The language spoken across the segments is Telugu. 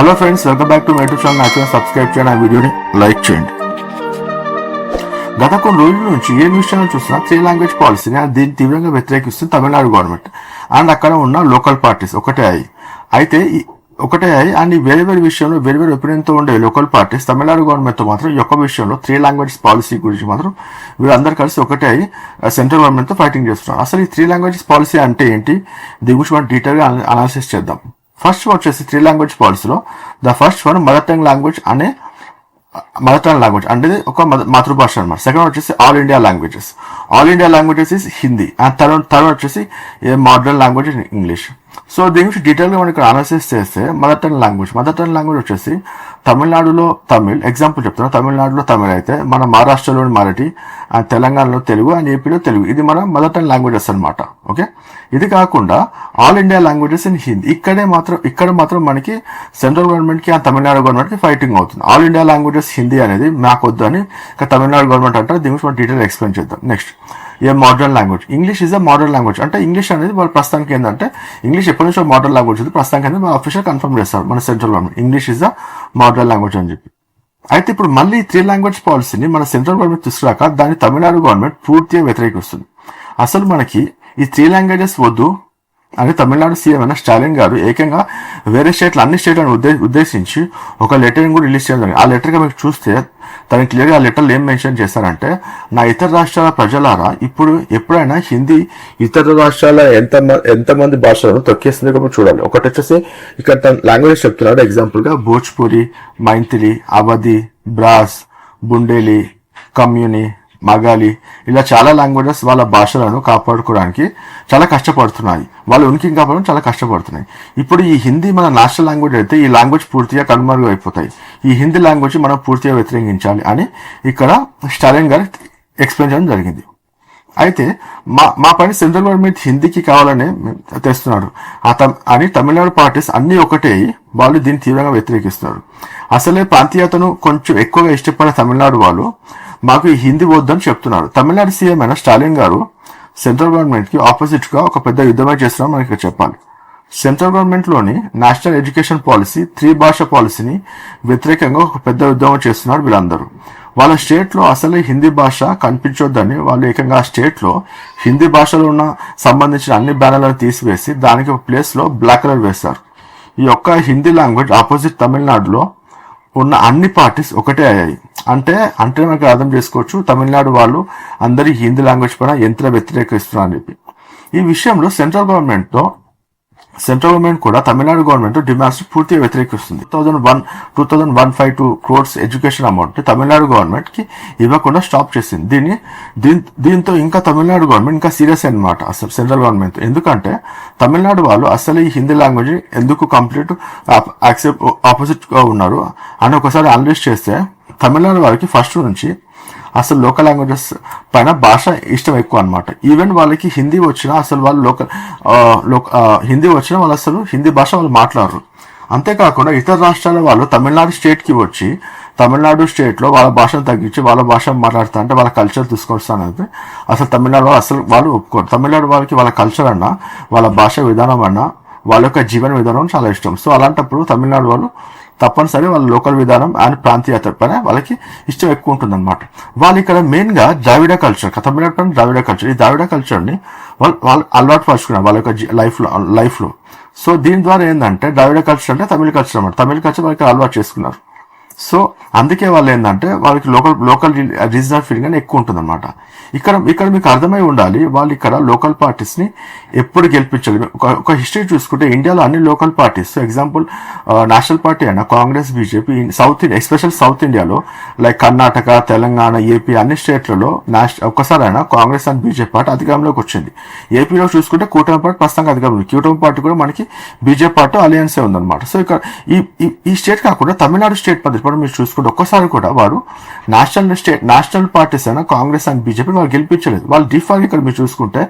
Hello friends, welcome back to my YouTube channel. నాకు సబ్స్క్రైబ్ చేయండి, ఆ వీడియోని లైక్ చేయండి. గత కొన్ని రోజుల నుంచి ఏ న్యూస్ ఛానల్ చూసినా 3 లాంగ్వేజ్ పాలసీని దీన్ని తీవ్రంగా వ్యతిరేకిస్తుంది తమిళనాడు గవర్నమెంట్ అండ్ అక్కడ ఉన్న లోకల్ పార్టీస్ ఒకటే అయ్యి అండ్ వేరే వేరే విషయంలో వేరే వేరే ఒపీనియన్తో ఉండే లోకల్ పార్టీస్ తమిళనాడు గవర్నమెంట్తో మాత్రం ఈ యొక్క విషయంలో 3 లాంగ్వేజ్ పాలసీ గురించి మాత్రం వీళ్ళందరూ కలిసి ఒకటే అయ్యి సెంట్రల్ గవర్నమెంట్తో ఫైటింగ్ చేస్తున్నారు. అసలు ఈ 3 లాంగ్వేజెస్ పాలసీ అంటే ఏంటి, దీని గురించి మనం డీటెయిల్గా అనాలిసిస్ చేద్దాం. ఫస్ట్ వచ్చేసి 3 లాంగ్వేజ్ పాలసీలో the first one mother tongue language అంటే ఒక మాతృభాష అనమాట. సెకండ్ వచ్చేసి all India languages is Hindi and third వచ్చేసి మోడర్న్ లాంగ్వేజ్ ఇంగ్లీష్. సో దీని గురించి డీటెయిల్గా మనం ఇక్కడ అనాలిసిస్ చేస్తే మదర్ టంగ్ లాంగ్వేజ్ వచ్చేసి తమిళనాడులో ఎగ్జాంపుల్ చెప్తున్నా. తమిళనాడులో తమిళ్ అయితే మన మహారాష్ట్రలోని మరాఠీ అండ్ తెలంగాణలో తెలుగు అండ్ ఏపీలో తెలుగు. ఇది మన మదర్ టంగ్ లాంగ్వేజెస్ అనమాట. ఓకే, ఇది కాకుండా all India languages in Hindi. ఇక్కడ మాత్రం మనకి సెంట్రల్ గవర్నమెంట్కి అండ్ తమిళనాడు గవర్నమెంట్కి ఫైటింగ్ అవుతుంది. ఆల్ ఇండియా లాంగ్వేజెస్ హిందీ అనేది మాకు వద్దు అని తమిళనాడు గవర్నమెంట్ అంటారు. దీని గురించి మనం డీటెయిల్ ఎక్స్ప్లెయిన్ చేద్దాం. Next modern language. English is a modern language. అంటే ఇంగ్లీష్ అనేది వాళ్ళు ప్రస్తుతానికి ఏంటంటే ఇంగ్లీష్ ఎప్పటి నుంచో మోడర్న్ లాంగ్వేజ్ ఉంది. ప్రస్తుతానికి అనేది మన అఫీషియల్ కన్ఫర్మ్ చేస్తారు మన central government English is a modern language అని చెప్పి. అయితే ఇప్పుడు మళ్ళీ 3 లాంగ్వేజ్ పాలసీని మన సెంట్రల్ గవర్నమెంట్ తీసుకురాక దాన్ని తమిళనాడు గవర్నమెంట్ పూర్తిగా వ్యతిరేకిస్తుంది. అసలు మనకి ఈ 3 లాంగ్వేజెస్ వద్దు అని తమిళనాడు సీఎం అయిన స్టాలిన్ గారు ఏకంగా వేరే స్టేట్లు అన్ని స్టేట్లను ఉద్దేశించి ఒక లెటర్ని కూడా రిలీజ్ చేయడం. ఆ లెటర్గా మీకు చూస్తే తనకి క్లియర్గా ఆ లెటర్లు ఏం మెన్షన్ చేస్తారంటే, నా ఇతర రాష్ట్రాల ప్రజలారా ఎప్పుడైనా హిందీ ఇతర రాష్ట్రాల ఎంతమంది భాషలను తొక్కేస్తుంది కాబట్టి చూడాలి. ఒకటి వచ్చేసి ఇక్కడ తన లాంగ్వేజ్ చెప్తున్నాడు. ఎగ్జాంపుల్గా భోజ్పురి, మైథిలి, అవధి, బ్రాస్, బుండేలి, కమ్యూని, మగాలి, ఇలా చాలా లాంగ్వేజెస్ వాళ్ళ భాషలను కాపాడుకోవడానికి చాలా కష్టపడుతున్నాయి. వాళ్ళ ఉనికిని కాపాడడం చాలా కష్టపడుతున్నాయి. ఇప్పుడు ఈ హిందీ మన నేషనల్ లాంగ్వేజ్ అయితే ఈ లాంగ్వేజ్ పూర్తిగా కనుమరుగు అయిపోతాయి. ఈ హిందీ లాంగ్వేజ్ మనం పూర్తిగా వ్యతిరేకించాలి అని ఇక్కడ స్టాలిన్ గారు ఎక్స్ప్లెయిన్ చేయడం జరిగింది. అయితే మా పని సెంట్రల్ గవర్నమెంట్ హిందీకి కావాలని తెస్తున్నాడు అని తమిళనాడు పార్టీస్ అన్ని ఒకటే వాళ్ళు దీన్ని తీవ్రంగా వ్యతిరేకిస్తున్నారు. అసలే ప్రాంతీయతను కొంచెం ఎక్కువగా ఇష్టపడే తమిళనాడు వాళ్ళు మాకు ఈ హిందీ వద్దని చెప్తున్నారు. తమిళనాడు సీఎం అయిన స్టాలిన్ గారు సెంట్రల్ గవర్నమెంట్కి ఆపోజిట్గా ఒక పెద్ద యుద్ధమే చేస్తున్నాం మనకి చెప్పాలి. సెంట్రల్ గవర్నమెంట్లోని నేషనల్ ఎడ్యుకేషన్ పాలసీ 3 భాష పాలసీని వ్యతిరేకంగా ఒక పెద్ద యుద్ధం చేస్తున్నారు వీళ్ళందరూ. వాళ్ళ స్టేట్లో అసలే హిందీ భాష కనిపించొద్దని వాళ్ళు ఏకంగా ఆ స్టేట్లో హిందీ భాషలో ఉన్న సంబంధించిన అన్ని బ్యానర్లను తీసివేసి దానికి ఒక ప్లేస్లో బ్లాక్ కలర్ వేస్తారు. ఈ యొక్క హిందీ లాంగ్వేజ్ ఆపోజిట్ తమిళనాడులో ఉన్న అన్ని పార్టీస్ ఒకటే అయ్యాయి. అంటే మనకి అర్థం చేసుకోవచ్చు తమిళనాడు వాళ్ళు అందరి హిందీ లాంగ్వేజ్ పైన ఎంత వ్యతిరేకిస్తున్నారు అని చెప్పి. ఈ విషయంలో సెంట్రల్ గవర్నమెంట్ కూడా తమిళనాడు గవర్నమెంట్ డిమాండ్స్ పూర్తిగా వ్యతిరేకిస్తుంది. 2152 crores education amount Tamil Nadu government కి ఇవ్వకుండా స్టాప్ చేసింది. దీంతో ఇంకా తమిళనాడు గవర్నమెంట్ ఇంకా సీరియస్ అనమాట అసలు సెంట్రల్ గవర్నమెంట్. ఎందుకంటే తమిళనాడు వాళ్ళు అసలు ఈ హిందీ లాంగ్వేజ్ ఎందుకు కంప్లీట్ ఆపోజిట్ గా ఉన్నారు అని ఒకసారి అనలైజ్ చేస్తే తమిళనాడు వారికి ఫస్ట్ నుంచి అసలు లోకల్ లాంగ్వేజెస్ పైన భాష ఇష్టం ఎక్కువ అనమాట. ఈవెన్ వాళ్ళకి హిందీ వచ్చినా అసలు వాళ్ళు హిందీ వచ్చినా వాళ్ళు అసలు హిందీ భాష వాళ్ళు మాట్లాడరు. అంతేకాకుండా ఇతర రాష్ట్రాల వాళ్ళు తమిళనాడు స్టేట్కి వచ్చి తమిళనాడు స్టేట్లో వాళ్ళ భాషను తగ్గించి వాళ్ళ భాష మాట్లాడుతా అంటే వాళ్ళ కల్చర్ తీసుకొస్తానంటే అసలు తమిళనాడు వాళ్ళు ఒప్పుకోరు. తమిళనాడు వాళ్ళకి వాళ్ళ కల్చర్ అన్నా వాళ్ళ భాష విధానం అన్నా వాళ్ళ యొక్క జీవన విధానం చాలా ఇష్టం. సో అలాంటప్పుడు తమిళనాడు వాళ్ళు తప్పనిసరి వాళ్ళ లోకల్ విధానం అండ్ ప్రాంతీయత పైన వాళ్ళకి ఇష్టం ఎక్కువ ఉంటుంది అనమాట. వాళ్ళు ఇక్కడ మెయిన్గా ద్రావిడ కల్చర్, తమిళనాడు పైన ద్రావిడ కల్చర్, ఈ ద్రావిడ కల్చర్ని వాళ్ళు అలవాటు పరుచుకున్నారు వాళ్ళ యొక్క లైఫ్లో. సో దీని ద్వారా ఏంటంటే ద్రావిడ కల్చర్ అంటే తమిళ కల్చర్ అనమాట. తమిళ కల్చర్ వాళ్ళకి అలవాటు చేసుకున్నారు. సో అందుకే వాళ్ళు ఏంటంటే వాళ్ళకి లోకల్ రీజనల్ ఫీలింగ్ అని ఎక్కువ ఉంటుంది అనమాట. ఇక్కడ మీకు అర్థమై ఉండాలి వాళ్ళు ఇక్కడ లోకల్ పార్టీస్ని ఎప్పుడు గెలిపించాలి. ఒక హిస్టరీ చూసుకుంటే ఇండియాలో అన్ని local parties example national party అయినా కాంగ్రెస్, బీజేపీ ఎస్పెషల్ సౌత్ ఇండియాలో లైక్ కర్ణాటక, తెలంగాణ, ఏపీ అన్ని స్టేట్లలో ఒక్కసారి అయినా కాంగ్రెస్ అండ్ బీజేపీ పార్టీ అధికారంలోకి వచ్చింది. ఏపీలో చూసుకుంటే కూటమి పార్టీ ప్రస్తుతంగా అధికారంలో, కూటమి పార్టీ కూడా మనకి బీజేపీ పార్టీ అలయన్సే ఉందన్నమాట. సో ఇక్కడ ఈ స్టేట్ కాకుండా తమిళనాడు స్టేట్ పరిధి కాపాడు మీరు చూసుకుంటే ఒక్కసారి కూడా వారు నేషనల్ పార్టీస్ అయినా కాంగ్రెస్ అండ్ బీజేపీ వాళ్ళు గెలిపించలేదు. వాళ్ళు డిఫాల్ట్ ఇక్కడ మీరు చూసుకుంటే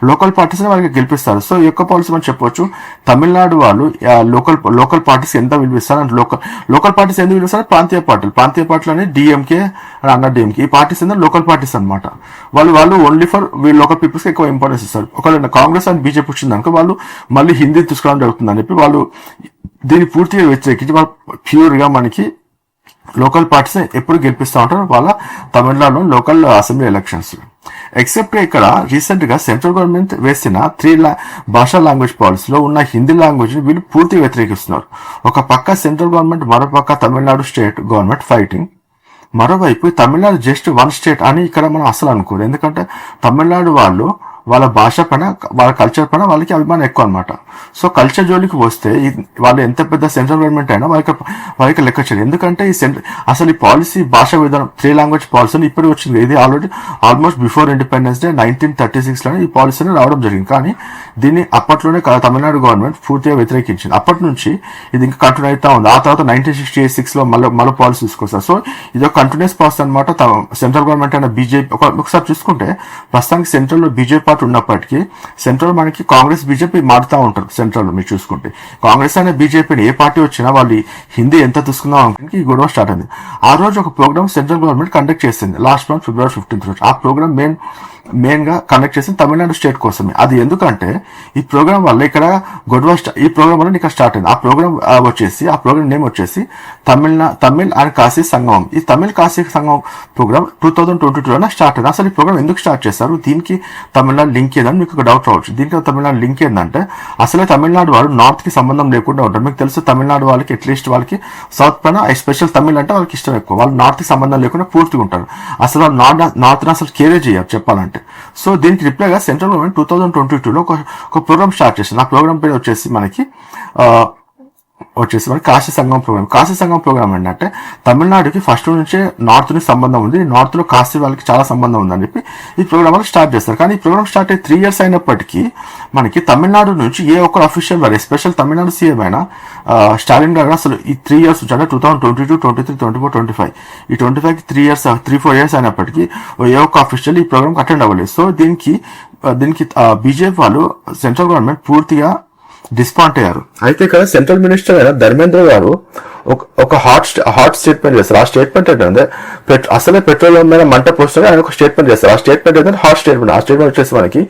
లోకల్ పార్టీస్ వాళ్ళకి గెలిపిస్తారు. సో ఈ యొక్క పాలసీ మనం చెప్పొచ్చు తమిళనాడు వాళ్ళు లోకల్ పార్టీస్ ఎంత విలువిస్తారు అంటే లోకల్ పార్టీస్ ఎందుకు విలువిస్తారు, ప్రాంతీయ పార్టీలు అనేది డిఎంకే అన్న డిఎంకే ఈ పార్టీస్ ఏంటంటే లోకల్ పార్టీస్ అనమాట. వాళ్ళు ఓన్లీ ఫర్ లోకల్ పీపుల్స్ ఎక్కువ ఇంపార్టెన్స్ ఇస్తారు. ఒకవేళ కాంగ్రెస్ అండ్ బీజేపీ వచ్చిందనుకో వాళ్ళు మళ్ళీ హిందీ తీసుకోవడం జరుగుతుందని చెప్పి వాళ్ళు దీన్ని పూర్తిగా వ్యతిరేకించి వాళ్ళు ప్యూర్ గా మనకి లోకల్ పార్టీస్ ఎప్పుడు గెలిపిస్తూ ఉంటారు వాళ్ళ తమిళనాడులో లోకల్ అసెంబ్లీ ఎలక్షన్స్. ఎక్సెప్ట్ ఇక్కడ రీసెంట్ గా సెంట్రల్ గవర్నమెంట్ వేసిన 3 భాషా లాంగ్వేజ్ పాలసీలో ఉన్న హిందీ లాంగ్వేజ్ ని వీళ్ళు పూర్తిగా వ్యతిరేకిస్తున్నారు. ఒక పక్క సెంట్రల్ గవర్నమెంట్, మరో పక్క తమిళనాడు స్టేట్ గవర్నమెంట్ ఫైటింగ్. మరోవైపు తమిళనాడు జస్ట్ 1 స్టేట్ అని ఇక్కడ మనం అసలు అనుకోరు. ఎందుకంటే తమిళనాడు వాళ్ళ భాష పైన వాళ్ళ కల్చర్ పైన వాళ్ళకి అభిమానం ఎక్కువ అనమాట. సో కల్చర్ జోలికి వస్తే వాళ్ళు ఎంత పెద్ద సెంట్రల్ గవర్నమెంట్ అయినా వాళ్ళకి లెక్క చేయరు. ఎందుకంటే అసలు ఈ పాలసీ భాషా విధానం 3 లాంగ్వేజ్ పాలసీ ఇప్పుడు వచ్చింది. ఇది ఆల్మోస్ట్ బిఫోర్ ఇండిపెండెన్స్ డే 1936 లోనే ఈ పాలసీని రావడం జరిగింది. కానీ దీన్ని అప్పట్లోనే తమిళనాడు గవర్నమెంట్ పూర్తిగా వ్యతిరేకించింది. అప్పటి నుంచి ఇది ఇంకా కంటిన్యూ అవుతా ఉంది. ఆ తర్వాత 1966 లో మళ్ళీ పాలసీ తీసుకొస్తారు. సో ఇది ఒక కంటిన్యూస్ పాలసీ అనమాట. సెంట్రల్ గవర్నమెంట్ అయిన బీజేపీ ఒకసారి చూసుకుంటే ప్రస్తుతానికి సెంట్రల్ లో బీజేపీ పార్టీ ఉన్నప్పటికీ సెంట్రల్ మనకి కాంగ్రెస్ బీజేపీ మారుతూ ఉంటారు. సెంట్రల్ మీరు చూసుకుంటే కాంగ్రెస్ అనే బీజేపీని ఏ పార్టీ వచ్చినా వాళ్ళు హిందీ ఎంత తీసుకుందాం అనుకుంటే ఈ గొడవ స్టార్ట్ అయింది. ఆ రోజు ఒక ప్రోగ్రామ్ సెంట్రల్ గవర్నమెంట్ కండక్ట్ చేసింది లాస్ట్ మంత్ February 15th రోజు. ఆ ప్రోగ్రామ్ మెయిన్ గా కండక్ట్ చేసింది తమిళనాడు స్టేట్ కోసమే. అది ఎందుకంటే ఈ ప్రోగ్రామ్ వల్ల ఇక్కడ గొడవ ఈ ప్రోగ్రామ్ వల్ల ఇక్కడ స్టార్ట్ అయింది. ఆ ప్రోగ్రామ్ నేమ్ వచ్చేసి తమిళ్ అండ్ కాశీ సంగమం. ఈ తమిళ్ కాశీ సంగమం ప్రోగ్రామ్ 2022లోనే స్టార్ట్ అయింది. అసలు ఈ ప్రోగ్రామ్ ఎందుకు స్టార్ట్ చేస్తారు, దీనికి తమిళనాడు లింక్ ఏదని మీకు ఒక డౌట్ రావచ్చు. దీనికి తమిళనాడు లింక్ ఏంటంటే అసలే తమిళనాడు వాళ్ళు నార్త్ కి సంబంధం లేకుండా ఉంటారు. మీకు తెలుసు తమిళనాడు వాళ్ళకి అట్లీస్ట్ వాళ్ళకి సౌత్ పైన ఎస్పెషల్ తమిళ్ అంటే వాళ్ళకి ఇష్టం ఎక్కువ. వాళ్ళు నార్త్ కి సంబంధం లేకుండా పూర్తిగా ఉంటారు. అసలు నార్త్ అసలు కేరే చేయరు చెప్పాలంటే. సో దీనికి రిప్లైగా సెంట్రల్ గవర్నమెంట్ 2022లో ఒక ప్రోగ్రామ్ స్టార్ట్ చేసింది. ఆ ప్రోగ్రామ్ పేరు వచ్చేసి మనకి కాశీ సంగమం ప్రోగ్రామ్. కాశీ సంగమం ప్రోగ్రామ్ ఏంటంటే తమిళనాడుకి ఫస్ట్ నుంచే నార్త్ కి సంబంధం ఉంది, నార్త్ లో కాశీ వాళ్ళకి చాలా సంబంధం ఉందని చెప్పి ఈ ప్రోగ్రామ్ వాళ్ళు స్టార్ట్ చేస్తారు. కానీ ఈ ప్రోగ్రామ్ స్టార్ట్ అయ్యి 3 years అయినప్పటికీ మనకి తమిళనాడు నుంచి ఏ ఒక్క అఫీషియల్ వారు ఎస్పెషల్ తమిళనాడు సీఎం అయినా స్టాలిన్ గారు అసలు ఈ 3 years అంటే 2022, 23, 24, 25 ఈ 25కి 3-4 years అయినప్పటికీ ఏ ఒక్క అఫీషియల్ ఈ ప్రోగ్రామ్ అటెండ్ అవ్వలేదు. సో దీనికి బీజేపీ వాళ్ళు సెంట్రల్ గవర్నమెంట్ పూర్తిగా డిస్పాంట్ అయ్యారు. అయితే ఇక్కడ సెంట్రల్ మినిస్టర్ అయిన ధర్మేంద్ర గారు ఒక హాట్ స్టేట్మెంట్ చేస్తారు. ఆ స్టేట్మెంట్ ఏంటంటే అసలే పెట్రోల్ మీద మంట పోస్తే ఆయన ఒక స్టేట్మెంట్ చేస్తారు. ఆ స్టేట్మెంట్ ఏంటంటే హాట్ స్టేట్మెంట్. ఆ స్టేట్మెంట్ వచ్చేసి మనకి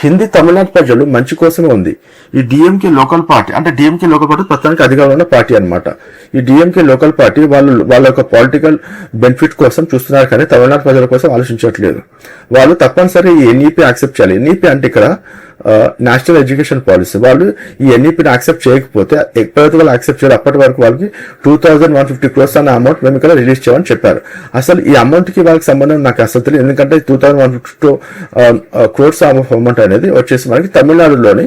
హిందీ తమిళనాడు ప్రజలు మంచి కోసమే ఉంది. ఈ డిఎంకే లోకల్ పార్టీ అంటే డిఎంకే లోకల్ పార్టీ ప్రస్తుతానికి అధికారంలో ఉన్న పార్టీ అనమాట. ఈ డిఎంకే లోకల్ పార్టీ వాళ్ళ యొక్క పొలిటికల్ బెనిఫిట్ కోసం చూస్తున్నారు కానీ తమిళనాడు ప్రజల కోసం ఆలోచించట్లేదు. వాళ్ళు తప్పనిసరి ఈ ఎన్ఈపీ యాక్సెప్ట్ చేయాలి. ఎన్ఈపీ అంటే ఇక్కడ నేషనల్ ఎడ్యుకేషన్ పాలసీ. వాళ్ళు ఈ ఎన్ఈపీని యాక్సెప్ట్ చేయకపోతే ఎప్పుడైతే వాళ్ళు యాక్సెప్ట్ చేయాలి అప్పటి వరకు వాళ్ళకి 2150 crores అనే అమౌంట్ మేము ఇక్కడ రిలీజ్ చేయమని చెప్పారు. అసలు ఈ అమౌంట్ కి వాళ్ళకి సంబంధం నాకు అసలు తెలియదు. ఎందుకంటే 2152 crores అమౌంట్ అనేది వచ్చేసి మనకి తమిళనాడులోని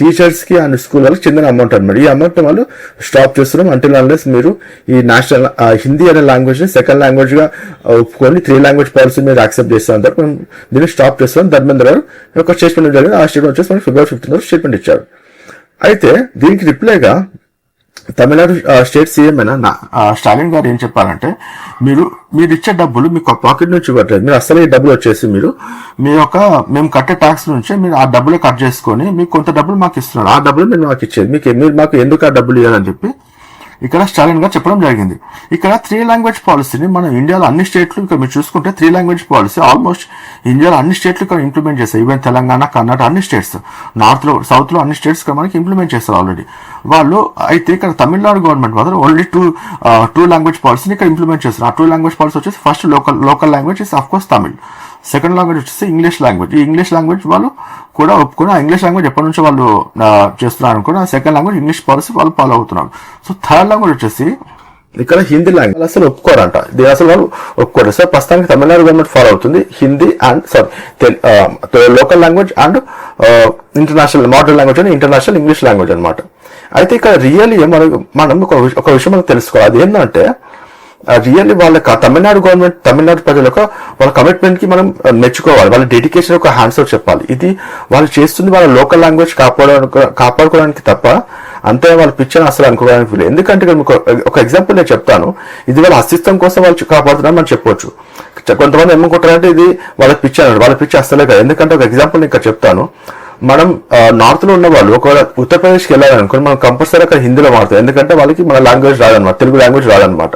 టీచర్స్ కి అండ్ స్కూల్ వాళ్ళకి చెందిన అమౌంట్ అనమాట. ఈ అమౌంట్ వాళ్ళు స్టాప్ చేస్తున్నాం అంటిల్ అన్లెస్ మీరు ఈ నేషనల్ హిందీ అనే లాంగ్వేజ్ ని సెకండ్ లాంగ్వేజ్ గా ఒప్పుకొని 3 లాంగ్వేజ్ పాలసీ మీరు యాక్సెప్ట్ చేస్తాం తర్వాత మేము దీన్ని స్టాప్ చేస్తాం. ధర్మేంద్ర గారు ఒక స్టేట్మెంట్ జరిగింది. ఆ స్టేట్మెంట్ వచ్చేసి మనకి February 15th స్టేట్మెంట్ ఇచ్చారు. అయితే దీనికి రిప్లైగా తమిళనాడు స్టేట్ సీఎం అయిన స్టాలిన్ గారు ఏం చెప్పారంటే మీరు ఇచ్చే డబ్బులు మీకు పాకెట్ నుంచి ఇవ్వట్లేదు. మీరు అసలు ఈ డబ్బులు వచ్చేసి మేము కట్టే ట్యాక్స్ నుంచి మీరు ఆ డబ్బులు కట్ చేసుకొని మీకు కొంత డబ్బులు మాకు ఇస్తున్నారు. ఆ డబ్బులు మీరు మాకు ఇచ్చేది మీరు మాకు ఎందుకు ఆ డబ్బులు ఇవ్వాలని చెప్పి ఇక్కడ స్టాలిన్ గారు చెప్పడం జరిగింది. ఇక్కడ 3 లాంగ్వేజ్ పాలసీని మనం ఇండియాలో అన్ని స్టేట్లు ఇక్కడ మీరు చూసుకుంటే 3 లాంగ్వేజ్ పాలసీ ఆల్మోస్ట్ ఇండియాలో అన్ని స్టేట్లు ఇక్కడ ఇంప్లిమెంట్ చేస్తారు. ఈవెన్ తెలంగాణ, కర్ణాటక అన్ని స్టేట్స్, నార్త్ లో సౌత్ లో అన్ని స్టేట్స్ మనకి ఇంప్లిమెంట్ చేస్తారు ఆల్రెడీ వాళ్ళు. అయితే ఇక్కడ తమిళనాడు గవర్నమెంట్ మాత్రం ఓన్లీ 2 లాంగ్వేజ్ పాలసీని ఇక్కడ ఇంప్లిమెంట్ చేస్తారు. ఆ 2 లాంగ్వేజ్ పాలసీ వచ్చేసి first local language is of course Tamil, second language వచ్చేసి ఇంగ్లీష్ లాంగ్వేజ్. ఈ ఇంగ్లీష్ లాంగ్వేజ్ వాళ్ళు కూడా ఒప్పుకొని ఆ ఇంగ్లీష్ లాంగ్వేజ్ ఎప్పటి నుంచో వాళ్ళు చేస్తున్నారు అనుకుని ఆ సెకండ్ లాంగ్వేజ్ ఇంగ్లీష్ పాలసీ వాళ్ళు ఫాలో అవుతున్నారు. సో థర్డ్ లాంగ్వేజ్ వచ్చేసి ఇక్కడ హిందీ లాంగ్వేజ్ అసలు ఒప్పుకోరంట. దీని అసలు వాళ్ళు ఒప్పుకోరు. సో ప్రస్తుతానికి తమిళనాడు గవర్నమెంట్ ఫాలో అవుతుంది Hindi and local language and international modern language and international English language అనమాట. అయితే ఇక్కడ రియల్లీ మనం ఒక విషయం మనకు తెలుసుకోవాలి. అది ఏంటంటే రియల్లీ వాళ్ళ తమిళనాడు గవర్నమెంట్ తమిళనాడు ప్రజలకు వాళ్ళ కమిట్మెంట్ కి మనం మెచ్చుకోవాలి. వాళ్ళ డెడికేషన్ ఒక హ్యాండ్స్ చెప్పాలి. ఇది వాళ్ళు చేస్తుంది వాళ్ళ లోకల్ లాంగ్వేజ్ కాపాడుకోవడానికి తప్ప అంతే వాళ్ళ పిచ్చి అని అసలు అనుకోవడానికి వీలు. ఎందుకంటే ఇక్కడ మీకు ఒక ఎగ్జాంపుల్ నేను చెప్తాను. ఇది వాళ్ళ అస్తిత్వం కోసం వాళ్ళు కాపాడుతున్నారని మనం చెప్పొచ్చు. కొంతమంది ఏమనుకుంటారంటే ఇది వాళ్ళ పిచ్చి అన్నాడు. వాళ్ళ పిచ్చి అసలే కాదు. ఎందుకంటే ఒక ఎగ్జాంపుల్ ఇక్కడ చెప్తాను. మనం నార్త్ లో ఉన్న వాళ్ళు ఒకవేళ ఉత్తరప్రదేశ్కి వెళ్ళాలనుకోండి, మనం కంపల్సరీ అక్కడ హిందీలో మాట్లాడతాం. ఎందుకంటే వాళ్ళకి మన లాంగ్వేజ్ రాదనమాట, తెలుగు లాంగ్వేజ్ రాదనమాట.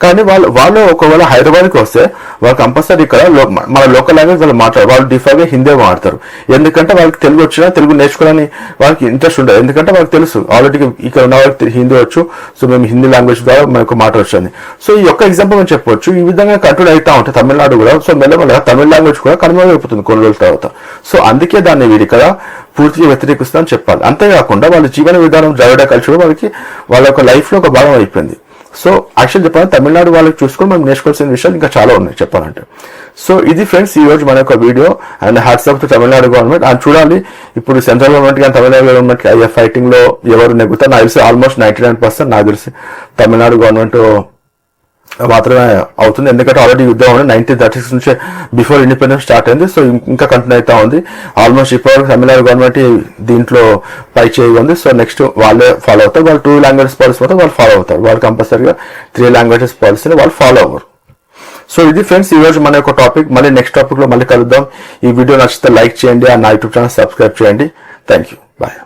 కానీ వాళ్ళు ఒకవేళ హైదరాబాద్కి వస్తే వాళ్ళు కంపల్సరీ ఇక్కడ మన లోకల్ లాంగ్వేజ్ వాళ్ళు మాట్లాడారు. వాళ్ళు డిఫాల్ట్ గా హిందీ మాట్లాడతారు. ఎందుకంటే వాళ్ళకి తెలుగు వచ్చినా తెలుగు నేర్చుకోవాలని వాళ్ళకి ఇంట్రెస్ట్ ఉండదు. ఎందుకంటే వాళ్ళకి తెలుసు ఆల్రెడీ ఇక్కడ ఉన్న వాళ్ళకి హిందీ వచ్చు, సో మేము హిందీ లాంగ్వేజ్ ద్వారా మనకు మాట్లాడచ్చు అని. సో ఈ యొక్క ఎగ్జాంపుల్ మనం చెప్పొచ్చు. ఈ విధంగా కంట్రోల్ అవుతా ఉంటాయి తమిళనాడు కూడా. సో మెల్లమెల్లగా తమిళ లాంగ్వేజ్ కూడా కనుమరుగైపోతుంది కొన్ని రోజుల తర్వాత. సో అందుకే దాన్ని వీడి ఇక్కడ పూర్తిగా వ్యతిరేకిస్తామని చెప్పాలి. అంతేకాకుండా వాళ్ళ జీవన విధానం, ద్రవిడ కల్చర్ వాళ్ళ యొక్క లైఫ్ లో ఒక భాగం అయిపోయింది. సో యాక్చువల్ చెప్పాలంటే తమిళనాడు వాళ్ళకి చూసుకొని మనం నేర్చుకోవాల్సిన విషయాలు ఇంకా చాలా ఉన్నాయి చెప్పాలంటే. సో ఇది ఫ్రెండ్స్ ఈ రోజు మన యొక్క video. And hats off to Tamil Nadu government. And చూడాలి ఇప్పుడు సెంట్రల్ గవర్నమెంట్ కానీ తమిళనాడు గవర్నమెంట్ కి అయ్యే ఫైటింగ్ లో ఎవరు నెగ్గుతారు. నాకు తెలిసి ఆల్మోస్ట్ 99% నాకు తెలిసి తమిళనాడు గవర్నమెంట్ మాత్రమే అవుతుంది. ఎందుకంటే ఆల్రెడీ యుద్ధం 1936 నుంచే బిఫోర్ ఇండిపెండెన్స్ స్టార్ట్ అయింది. సో ఇంకా కంటిన్యూ అవుతా ఉంది. ఆల్మోస్ట్ ఇప్పటివరకు తమిళనాడు గవర్నమెంట్ దీంట్లో పై చేయి ఉంది. సో నెక్స్ట్ వాళ్ళే ఫాలో అవుతారు. వాళ్ళు 2 లాంగ్వేజెస్ పాలసీ మొత్తం వాళ్ళు ఫాలో అవుతారు. వాళ్ళు కంపల్సరీగా 3 లాంగ్వేజెస్ పాలసీని వాళ్ళు ఫాలో అవ్వరు. సో ఇది ఫ్రెండ్స్ ఈ రోజు మన యొక్క టాపిక్. మళ్ళీ నెక్స్ట్ టాపిక్ లో మళ్ళీ కలుద్దాం. ఈ వీడియో నచ్చితే లైక్ చేయండి. నా యూట్యూబ్ ఛానల్ సబ్స్క్రైబ్ చేయండి. Thank you. బాయ్.